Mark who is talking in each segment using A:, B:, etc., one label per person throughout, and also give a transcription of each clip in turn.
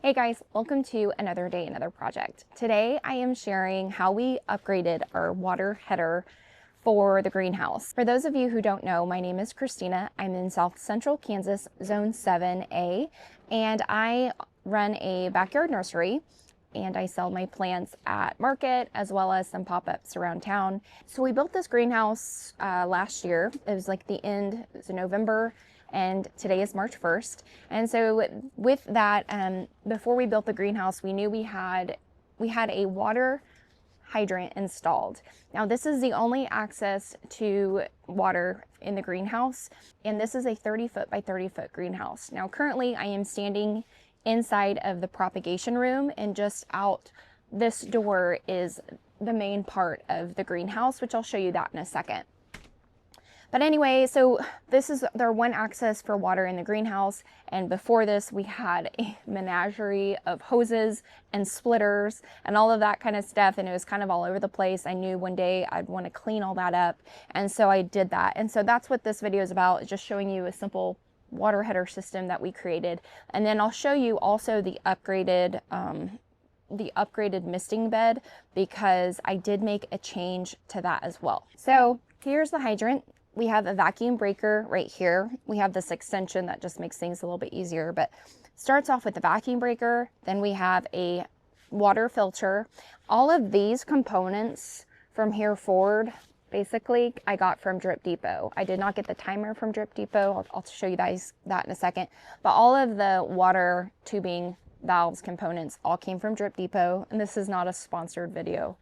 A: Hey guys, welcome to another day, another project. Today I am sharing how we upgraded our water header for the greenhouse. For those of you who don't know, my name is Christina. I'm in South Central Kansas, Zone 7A, and I run a backyard nursery and I sell my plants at market as well as some pop-ups around town. So we built this greenhouse last year. It was like the end, it was November, and today is March 1st. And so with that, before we built the greenhouse, we knew we had a water hydrant installed. Now this is the only access to water in the greenhouse, and this is a 30-foot by 30-foot greenhouse. Now currently I am standing inside of the propagation room, and just out this door is the main part of the greenhouse, which I'll show you that in a second. But anyway, so this is their one access for water in the greenhouse, and before this we had a menagerie of hoses and splitters and all of that kind of stuff, and it was kind of all over the place. I knew one day I'd want to clean all that up, and so I did that. And so that's what this video is about, just showing you a simple water header system that we created. And then I'll show you also the upgraded misting bed, because I did make a change to that as well. So here's the hydrant. We have a vacuum breaker right here. We have this extension that just makes things a little bit easier, but starts off with the vacuum breaker. Then we have a water filter. All of these components from here forward, basically, I got from Drip Depot. I did not get the timer from Drip Depot. I'll show you guys that in a second. But all of the water tubing, valves, components all came from Drip Depot. And this is not a sponsored video.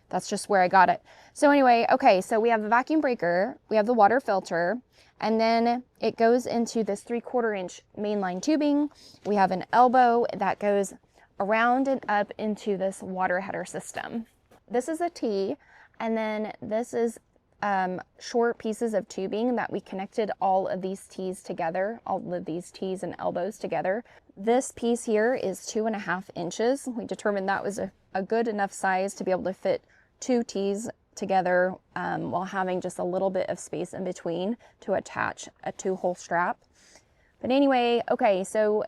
A: That's just where I got it. So anyway, okay, so we have a vacuum breaker, we have the water filter, and then it goes into this 3/4 inch mainline tubing. We have an elbow that goes around and up into this water header system. This is a T, and then this is short pieces of tubing that we connected all of these T's together, all of these T's and elbows together. This piece here is 2.5 inches. We determined that was a good enough size to be able to fit 2 T's together while having just a little bit of space in between to attach a 2-hole strap. But anyway, okay, so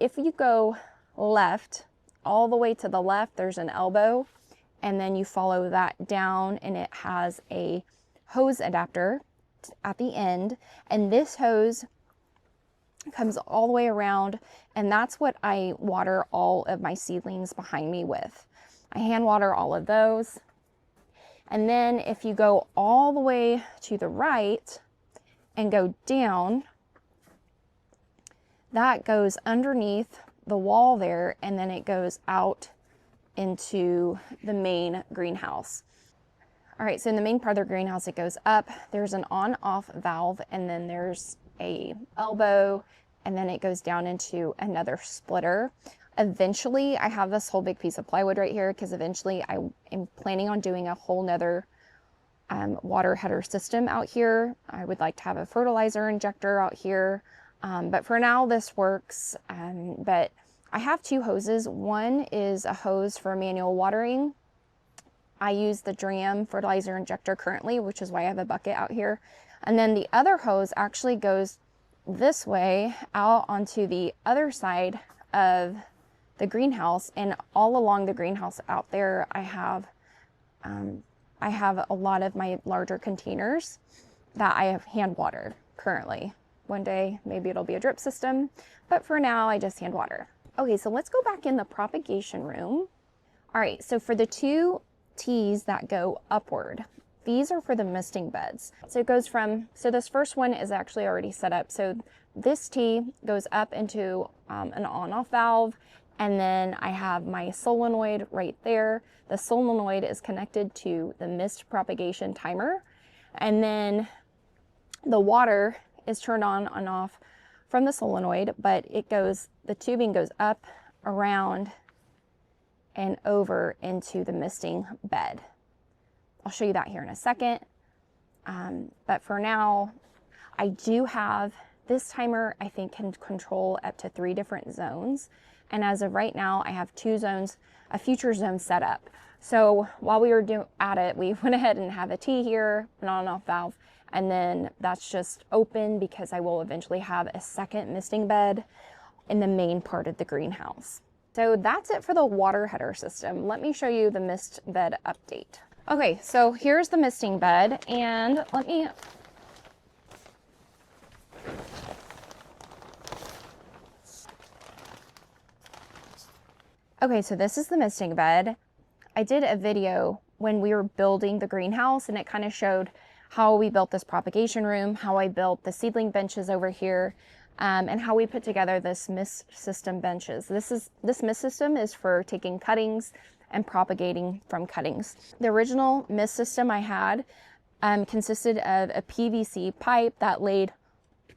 A: if you go left, all the way to the left, there's an elbow, and then you follow that down, and it has a hose adapter at the end, and this hose comes all the way around, and that's what I water all of my seedlings behind me with. I hand water all of those. And then if you go all the way to the right and go down, that goes underneath the wall there, and then it goes out into the main greenhouse. All right, so in the main part of the greenhouse, it goes up. There's an on-off valve, and then there's a elbow, and then it goes down into another splitter. Eventually, I have this whole big piece of plywood right here, because eventually I am planning on doing a whole nother water header system out here. I would like to have a fertilizer injector out here, but for now this works. But I have 2 hoses. One is a hose for manual watering. I use the Dram fertilizer injector currently, which is why I have a bucket out here. And then the other hose actually goes this way out onto the other side of the greenhouse, and all along the greenhouse out there I have a lot of my larger containers that I have hand water currently. One day maybe it'll be a drip system, but for now I just hand water. Okay, so let's go back in the propagation room. All right, so for the 2 T's that go upward, these are for the misting beds. So it goes from, so this first one is actually already set up. So this T goes up into an on-off valve, and then I have my solenoid right there. The solenoid is connected to the mist propagation timer, and then the water is turned on and off from the solenoid, but it goes, the tubing goes up, around, and over into the misting bed. I'll show you that here in a second. But for now, I do have this timer, I think, can control up to 3 different zones. And as of right now, I have 2 zones, a future zone set up. So while we were at it, we went ahead and have a T here, an on-off valve, and then that's just open because I will eventually have a second misting bed. in the main part of the greenhouse. So that's it for the water header system. Let me show you the mist bed update. Okay, so here's the misting bed, and let me okay, so this is the misting bed. I did a video when we were building the greenhouse, and it kind of showed how we built this propagation room, how I built the seedling benches over here, and how we put together this mist system benches. This mist system is for taking cuttings and propagating from cuttings. The original mist system I had consisted of a PVC pipe that laid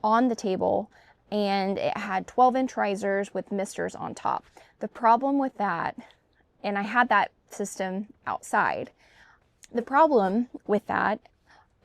A: on the table, and it had 12-inch risers with misters on top. The problem with that, and I had that system outside, the problem with that,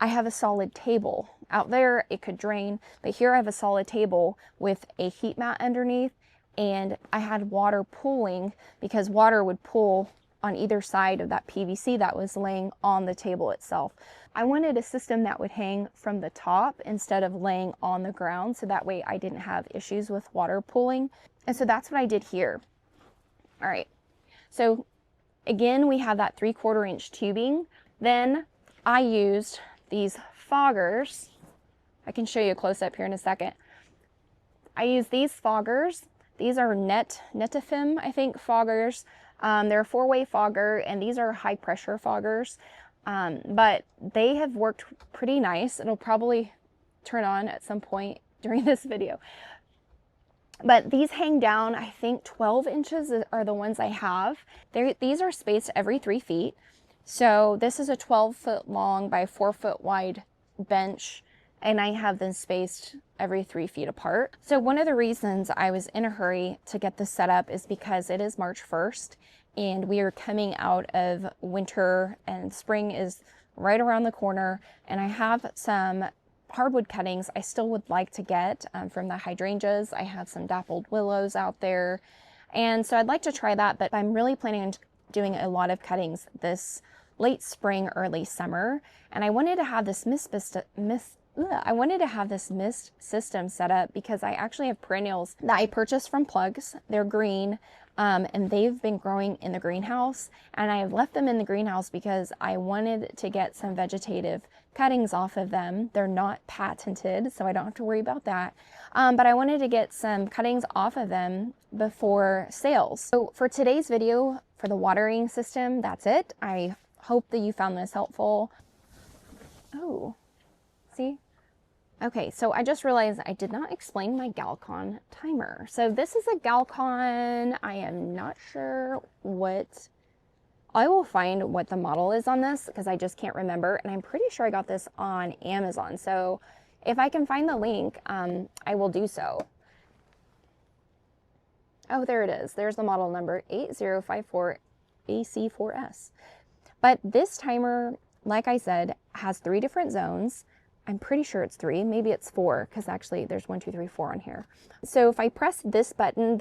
A: I have a solid table. Out there it could drain, but here I have a solid table with a heat mat underneath, and I had water pooling because water would pool on either side of that PVC that was laying on the table itself. I wanted a system that would hang from the top instead of laying on the ground, so that way I didn't have issues with water pooling. And so that's what I did here. All right, so again, we have that 3/4 inch tubing. Then I used these foggers. I can show you a close up here in a second. I use these foggers. These are Netafim, I think, foggers. They're a 4-way fogger, and these are high pressure foggers. But they have worked pretty nice. It'll probably turn on at some point during this video. But these hang down, I think 12 inches are the ones I have. These are spaced every 3 feet. So this is a 12-foot long by 4-foot wide bench, and I have them spaced every 3 feet apart. So one of the reasons I was in a hurry to get this set up is because it is March 1st, and we are coming out of winter, and spring is right around the corner, and I have some hardwood cuttings I still would like to get from the hydrangeas. I have some dappled willows out there, and so I'd like to try that, but I'm really planning on doing a lot of cuttings this late spring, early summer, and I wanted to have this mist system set up because I actually have perennials that I purchased from plugs. They're green, and they've been growing in the greenhouse, and I have left them in the greenhouse because I wanted to get some vegetative cuttings off of them. They're not patented, so I don't have to worry about that. But I wanted to get some cuttings off of them before sales. So for today's video, for the watering system, that's it. I hope that you found this helpful. Oh, see? Okay, so I just realized I did not explain my Galcon timer. So this is a Galcon. I am not sure what, I will find what the model is on this because I just can't remember. And I'm pretty sure I got this on Amazon. So if I can find the link, I will do so. Oh, there it is. There's the model number 8054 AC4S. But this timer, like I said, has 3 different zones. I'm pretty sure it's 3, maybe it's 4, because actually there's 1, 2, 3, 4 on here. So if I press this button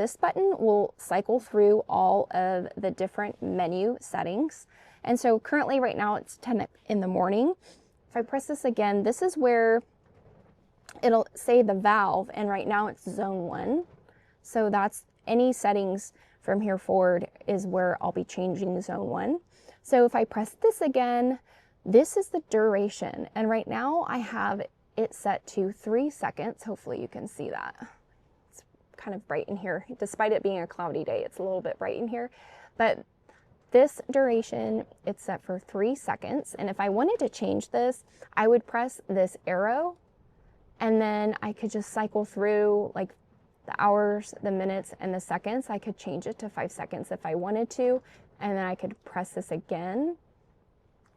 A: will cycle through all of the different menu settings. And so currently right now it's 10 in the morning. If I press this again, this is where it'll say the valve, and right now it's zone 1. So that's any settings from here forward is where I'll be changing zone 1. So if I press this again, this is the duration, and right now I have it set to 3 seconds. Hopefully you can see that. It's kind of bright in here. Despite it being a cloudy day, it's a little bit bright in here. But this duration, it's set for 3 seconds, and if I wanted to change this, I would press this arrow, and then I could just cycle through like the hours, the minutes, and the seconds. I could change it to 5 seconds if I wanted to, and then I could press this again.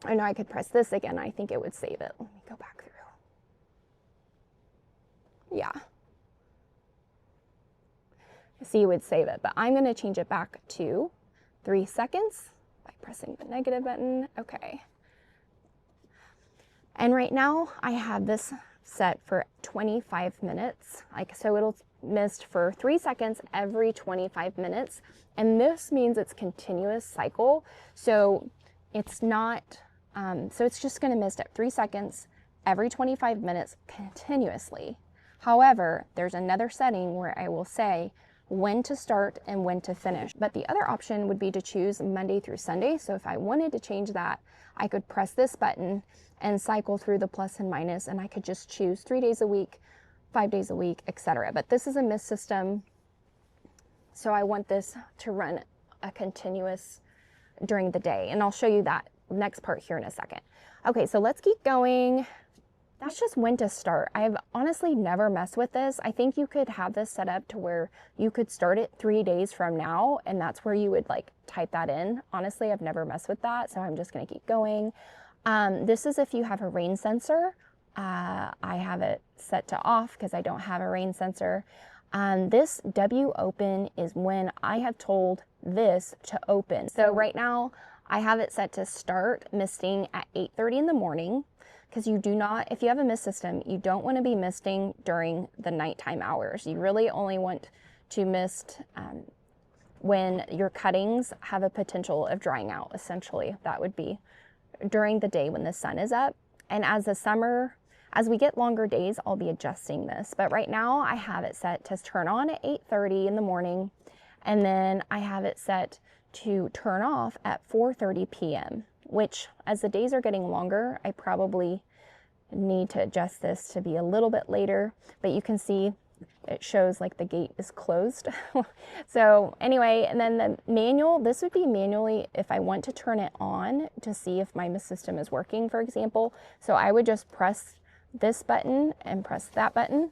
A: I know I could press this again. I think it would save it. Let me go back through. Yeah. See, it would save it, but I'm going to change it back to 3 seconds by pressing the negative button. Okay. And right now I have this set for 25 minutes. So it'll mist for 3 seconds every 25 minutes. And this means it's continuous cycle. So it's not, so it's just going to mist at 3 seconds every 25 minutes continuously. However, there's another setting where I will say when to start and when to finish. But the other option would be to choose Monday through Sunday. So if I wanted to change that, I could press this button and cycle through the plus and minus, and I could just choose 3 days a week, 5 days a week, etc. But this is a mist system, so I want this to run a continuous during the day, and I'll show you that next part here in a second. Okay, so let's keep going. That's just when to start. I've honestly never messed with this. I think you could have this set up to where you could start it 3 days from now, and that's where you would like type that in. Honestly, I've never messed with that, so I'm just gonna keep going. This is if you have a rain sensor. I have it set to off because I don't have a rain sensor. This W open is when I have told this to open. So right now I have it set to start misting at 8:30 in the morning, because you do not, if you have a mist system, you don't want to be misting during the nighttime hours. You really only want to mist when your cuttings have a potential of drying out, essentially. That would be during the day when the sun is up. And as we get longer days, I'll be adjusting this. But right now I have it set to turn on at 8:30 in the morning, and then I have it set to turn off at 4:30 p.m., which as the days are getting longer, I probably need to adjust this to be a little bit later, but you can see it shows like the gate is closed. So anyway, and then the manual, this would be manually if I want to turn it on to see if my mist system is working, for example. So I would just press this button and press that button,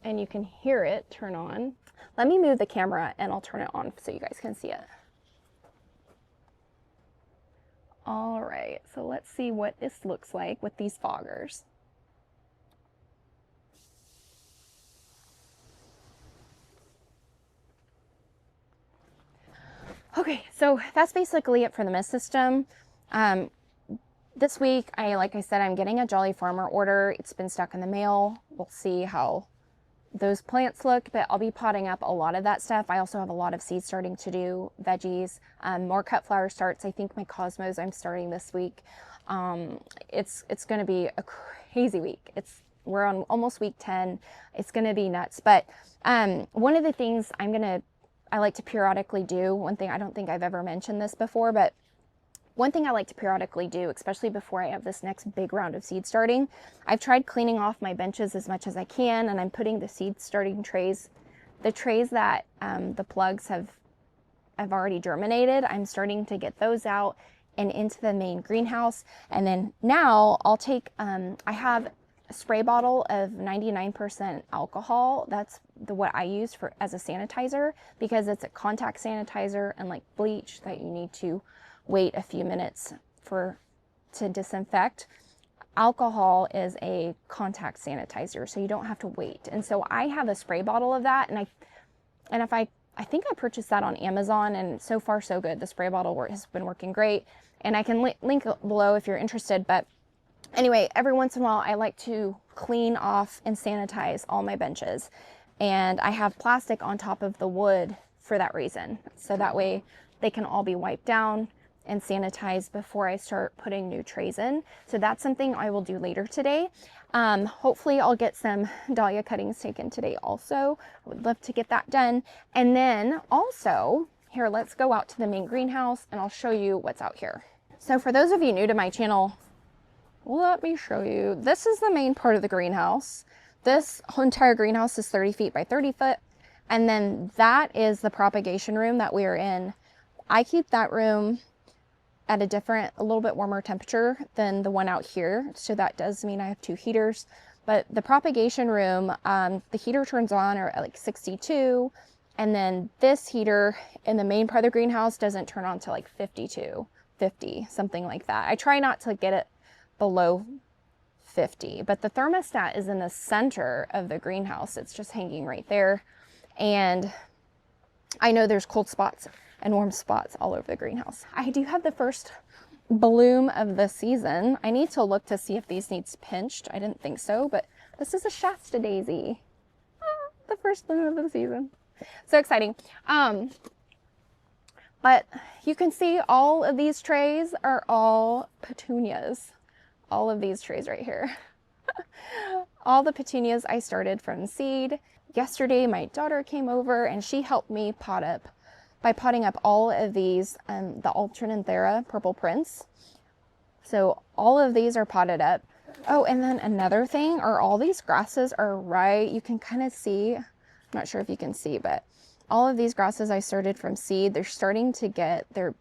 A: and you can hear it turn on. Let me move the camera and I'll turn it on so you guys can see it. All right, so let's see what this looks like with these foggers. Okay, so that's basically it for the mist system. This week, like I said, I'm getting a Jolly Farmer order. It's been stuck in the mail. We'll see how those plants look, but I'll be potting up a lot of that stuff. I also have a lot of seed starting to do, veggies, more cut flower starts. I think my cosmos I'm starting this week. It's going to be a crazy week. We're on almost week 10. It's going to be nuts. But one of the things I like to periodically do, one thing, I don't think I've ever mentioned this before, but one thing I like to periodically do, especially before I have this next big round of seed starting, I've tried cleaning off my benches as much as I can, and I'm putting the seed starting trays, the trays that the plugs have already germinated, I'm starting to get those out and into the main greenhouse. And then now I'll take, I have a spray bottle of 99% alcohol. That's what I use as a sanitizer, because it's a contact sanitizer, and like bleach that you need to wait a few minutes to disinfect. Alcohol is a contact sanitizer, so you don't have to wait. And so I have a spray bottle of that, and I think I purchased that on Amazon, and so far so good. The spray bottle has been working great, and I can link below if you're interested. But anyway, every once in a while I like to clean off and sanitize all my benches, and I have plastic on top of the wood for that reason, so that way they can all be wiped down and sanitized before I start putting new trays in. So that's something I will do later today. Hopefully I'll get some dahlia cuttings taken today also. I would love to get that done. And then also, here, let's go out to the main greenhouse and I'll show you what's out here. So for those of you new to my channel, let me show you. This is the main part of the greenhouse. This whole entire greenhouse is 30 feet by 30 foot. And then that is the propagation room that we are in. I keep that room at a little bit warmer temperature than the one out here. So that does mean I have 2 heaters. But the propagation room, the heater turns on at like 62. And then this heater in the main part of the greenhouse doesn't turn on till like 52, 50, something like that. I try not to get it below 50, but the thermostat is in the center of the greenhouse. It's just hanging right there. And I know there's cold spots and warm spots all over the greenhouse. I do have the first bloom of the season. I need to look to see if these needs pinched. I didn't think so, but this is a Shasta daisy. The first bloom of the season. So exciting. But you can see all of these trays are all petunias. All of these trays right here. All the petunias I started from seed. yesterday my daughter came over and she helped me pot up by potting up all of these, the Alternanthera purple prince. So all of these are potted up. Oh, and then another thing are all these grasses are right, you can kind of see, I'm not sure if you can see, but all of these grasses I started from seed, they're starting to get the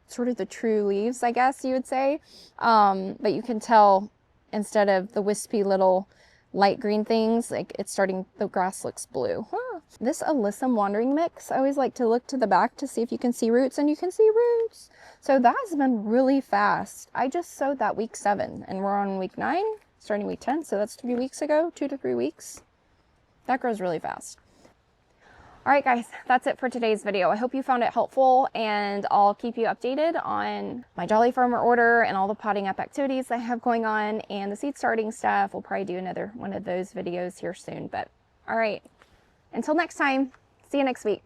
A: sort of the true leaves, I guess you would say. But you can tell instead of the wispy little light green things, like it's starting, the grass looks blue. Huh. This Alyssum wandering mix, I always like to look to the back to see if you can see roots, and you can see roots. So that has been really fast. I just sowed that week 7 and we're on week 9, starting week 10. So that's 3 weeks ago, 2 to 3 weeks. That grows really fast. All right, guys, that's it for today's video. I hope you found it helpful, and I'll keep you updated on my Jolly Farmer order and all the potting up activities I have going on, and the seed starting stuff. We'll probably do another one of those videos here soon. But all right, until next time, see you next week.